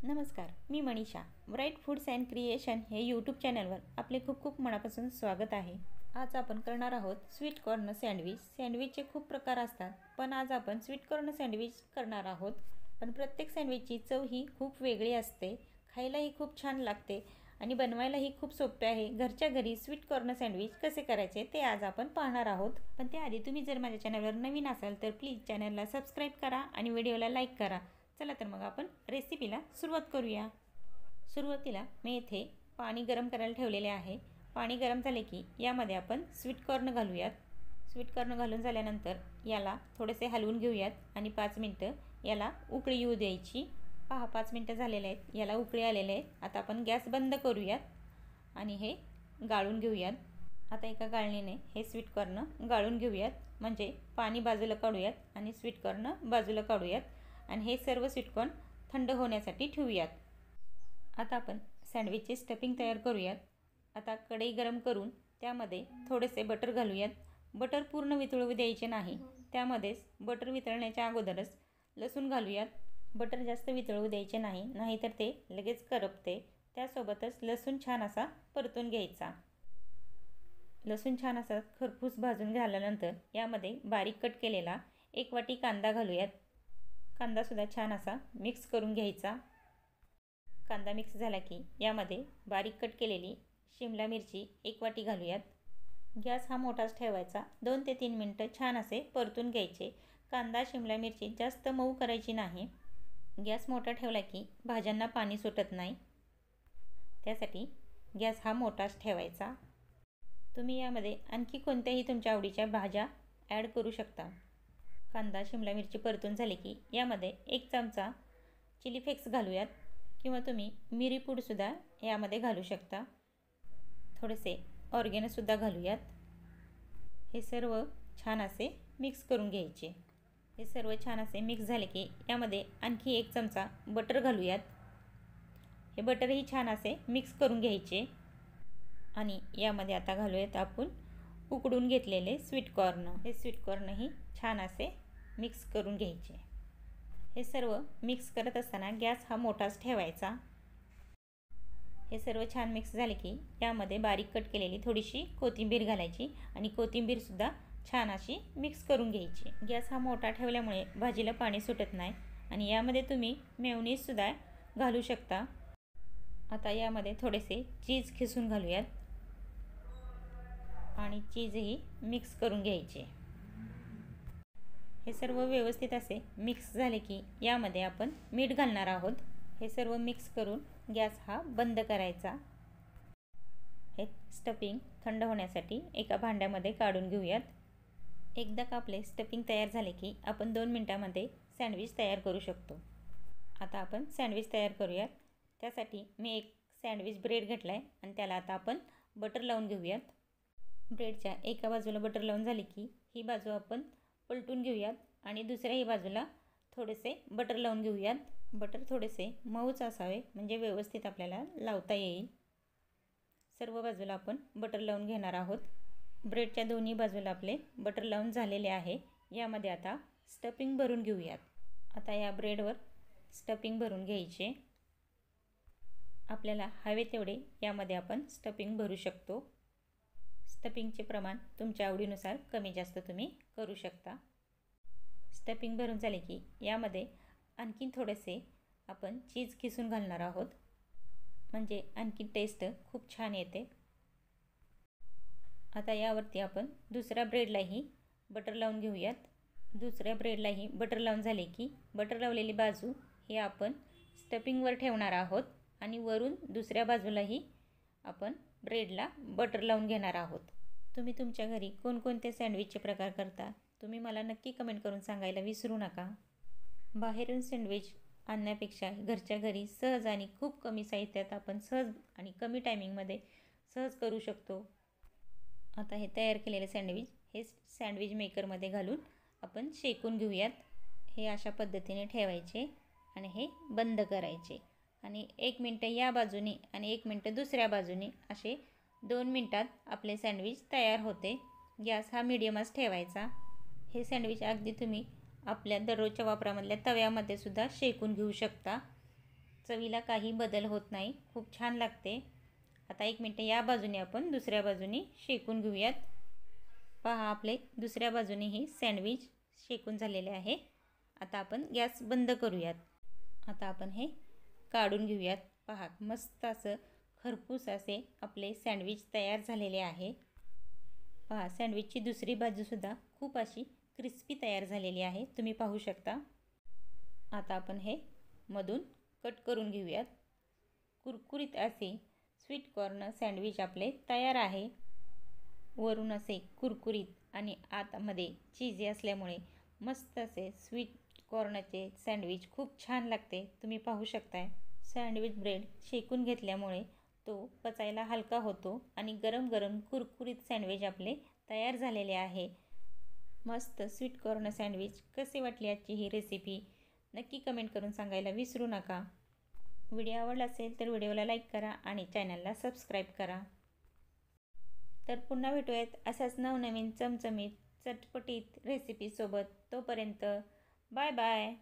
नमस्कार, मी Manisha. Bright foods and creation हे यूट्यूब चॅनलवर आपले खूप खूप मनापासून स्वागत आहे. आज आपण करणार आहोत स्वीट कॉर्न सँडविच. सँडविचचे खूप प्रकार असतात, पण आज आपण स्वीट कॉर्न सँडविच करणार आहोत. पण प्रत्येक सँडविचची चव ही खूप वेगळी असते, खायलाही खूप छान लागते आणि बनवायलाही खूप सोपे आहे. घरच्या घरी स्वीट कॉर्न सँडविच कसे करायचे ते आज आपण पाहणार आहोत. पण त्याआधी तुम्ही जर माझ्या चॅनलवर नवीन असाल तर प्लीज चॅनलला सबस्क्राईब करा आणि व्हिडिओला लाईक करा. चला तर मग आपण रेसिपीला सुरुवात करूया. सुरुवातीला मी येथे पाणी गरम करायला ठेवलेले आहे. पाणी गरम झाले की यामध्ये आपण स्वीट कॉर्न घालूयात. स्वीट कॉर्न घालून झाल्यानंतर याला थोडेसे हलवून घेऊयात आणि 5 मिनटं याला उकळी येऊ द्यायची. पहा 5 मिनटं झालेले आहेत, याला उकळी आलेले आहेत. आता आपण गॅस बंद करूयात आणि हे गाळून घेऊयात. आता एका गाळणीने हे स्वीट कॉर्न गाळून घेऊयात, म्हणजे पाणी बाजूला काढूयात आणि स्वीट कॉर्न बाजूला काढूयात आणि हे सर्व स्वीटकॉर्न थंड होण्यासाठी ठेवूयात. आता आपण सँडविचचे स्टफिंग तयार करूयात. आता कढई गरम करून त्यामध्ये थोडेसे बटर घालूयात. बटर पूर्ण वितळू द्यायचे नाही, त्यामध्येच बटर वितळण्याच्या अगोदरच लसूण घालूयात. बटर जास्त वितळू द्यायचे नाही, नाहीतर ते लगेच करपते. त्यासोबतच लसूण छान असा परतून घ्यायचा. लसूण छान असा खरपूस भाजून झाल्यानंतर यामध्ये बारीक कट केलेला 1 वाटी कांदा घालूयात. कांदासुद्धा छान असा मिक्स करून घ्यायचा. कांदा मिक्स झाला की यामध्ये बारीक कट केलेली शिमला मिरची 1 वाटी घालूयात. गॅस हा मोठाच ठेवायचा. 2 ते 3 मिनटं छान असे परतून घ्यायचे. कांदा शिमला मिरची जास्त मऊ करायची नाही. गॅस मोठा ठेवला की भाज्यांना पाणी सुटत नाही, त्यासाठी गॅस हा मोठाच ठेवायचा. तुम्ही यामध्ये आणखी कोणत्याही तुमच्या आवडीच्या भाज्या ॲड करू शकता. कांदा शिमला मिरची परतून झाली की यामध्ये 1 चमचा चिली फ्लेक्स घालूयात किंवा तुम्ही मिरी पूडसुद्धा यामध्ये घालू शकता. थोडेसे ऑर्गेनोसुद्धा घालूयात. हे सर्व छान असे मिक्स करून घ्यायचे. हे सर्व छान असे मिक्स झाले की यामध्ये आणखी 1 चमचा बटर घालूयात. हे बटरही छान असे मिक्स करून घ्यायचे आणि यामध्ये आता घालूयात आपण उकडून घेतलेले स्वीट कॉर्न. हे स्वीट कॉर्नही छान असे मिक्स करून घ्यायचे. हे सर्व मिक्स करत असताना गॅस हा मोठाच ठेवायचा. हे सर्व छान मिक्स झाले की यामध्ये बारीक कट केलेली थोडीशी कोथिंबीर घालायची आणि कोथिंबीरसुद्धा छान अशी मिक्स करून घ्यायची. गॅस हा मोठा ठेवल्यामुळे भाजीला पाणी सुटत नाही आणि यामध्ये तुम्ही मेयोनीजसुद्धा घालू शकता. आता यामध्ये थोडेसे चीज खिसून घालूयात आणि चीजही मिक्स करून घ्यायचे. हे सर्व व्यवस्थित असे मिक्स झाले की यामध्ये आपण मीठ घालणार आहोत. हे सर्व मिक्स करून गॅस हा बंद करायचा. हे स्टफिंग थंड होण्यासाठी एका भांड्यामध्ये काढून घेऊयात. एकदा का आपले स्टफिंग तयार झाले की आपण 2 मिनटामध्ये सँडविच तयार करू शकतो. आता आपण सँडविच तयार करूयात. त्यासाठी मी एक सँडविच ब्रेड घेतला आहे आणि त्याला आता आपण बटर लावून घेऊयात. ब्रेडच्या एका बाजूला बटर लावून झाली की ही बाजू आपण पलटून घेऊयात आणि दुसऱ्याही बाजूला थोडेसे बटर लावून घेऊयात. बटर थोडेसे मऊच असावे, म्हणजे व्यवस्थित आपल्याला लावता येईल. सर्व बाजूला आपण बटर लावून घेणार आहोत. ब्रेडच्या दोन्ही बाजूला आपले बटर लावून झालेले आहे. यामध्ये आता स्टफिंग भरून घेऊयात. आता या ब्रेडवर स्टफिंग भरून घ्यायचे. आपल्याला हवे तेवढे यामध्ये आपण स्टफिंग भरू शकतो. स्टफिंगचे प्रमाण तुमच्या आवडीनुसार कमी जास्त तुम्ही करू शकता. स्टफिंग भरून झाले की यामध्ये आणखीन थोडेसे आपण चीज खिसून घालणार आहोत, म्हणजे आणखी टेस्ट खूप छान येते. आता यावरती आपण दुसऱ्या ब्रेडलाही बटर लावून घेऊयात. दुसऱ्या ब्रेडलाही बटर लावून झाले की बटर लावलेली बाजू ही आपण स्टफिंगवर ठेवणार आहोत आणि वरून दुसऱ्या बाजूलाही आपण ब्रेडला बटर लावून घेणार आहोत. तुम्ही तुमच्या घरी कोणकोणते सँडविचचे प्रकार करता तुम्ही मला नक्की कमेंट करून सांगायला विसरू नका. बाहेरून सँडविच आणण्यापेक्षा घरच्या घरी सहज आणि खूप कमी साहित्यात आपण सहज आणि कमी टायमिंगमध्ये सहज करू शकतो. आता हे तयार केलेले सँडविच हे सँडविच मेकरमध्ये घालून आपण शेकून घेऊयात. हे अशा पद्धतीने ठेवायचे आणि हे बंद करायचे आणि 1 मिनटं या बाजूने आणि 1 मिनटं दुसऱ्या बाजूने असे 2 मिनटात आपले सँडविच तयार होते. गॅस हा मीडियमच ठेवायचा. हे सँडविच अगदी तुम्ही आपल्या दररोजच्या वापरामधल्या तव्यामध्ये सुद्धा शेकून घेऊ शकता. चवीला काही बदल होत नाही, खूप छान लागते. आता 1 मिनिट या बाजूने आपण दुसऱ्या बाजूने शेकून घेऊयात. पहा आपले दुसऱ्या बाजूनेही सँडविच शेकून झालेले आहे. आता आपण गॅस बंद करूयात. आता आपण हे काढून घेऊयात. पहा मस्त असं खरपूस असे आपले सँडविच तयार झालेले आहे. पहा सँडविचची दुसरी बाजूसुद्धा खूप अशी क्रिस्पी तयार झालेली आहे, तुम्ही पाहू शकता. आता आपण हे मधून कट करून घेऊयात. कुरकुरीत असे स्वीट कॉर्न सँडविच आपले तयार आहे. वरून असे कुरकुरीत आणि आतमध्ये चीजी असल्यामुळे मस्त असे स्वीट कॉर्नचे सँडविच खूप छान लागते, तुम्ही पाहू शकताय. सँडविच ब्रेड शेकून घेतल्यामुळे तो पचायला हलका होतो आणि गरम गरम कुरकुरीत सँडविच आपले तयार झालेले आहे. मस्त स्वीट कॉर्न सँडविच कसे वाटले आजची ही रेसिपी नक्की कमेंट करून सांगायला विसरू नका. व्हिडिओ आवडला असेल तर व्हिडिओला लाईक करा आणि चॅनलला सबस्क्राईब करा. तर पुन्हा भेटूयात अशाच नवनवीन चमचमीत चटपटीत रेसिपीसोबत. तोपर्यंत बाय बाय.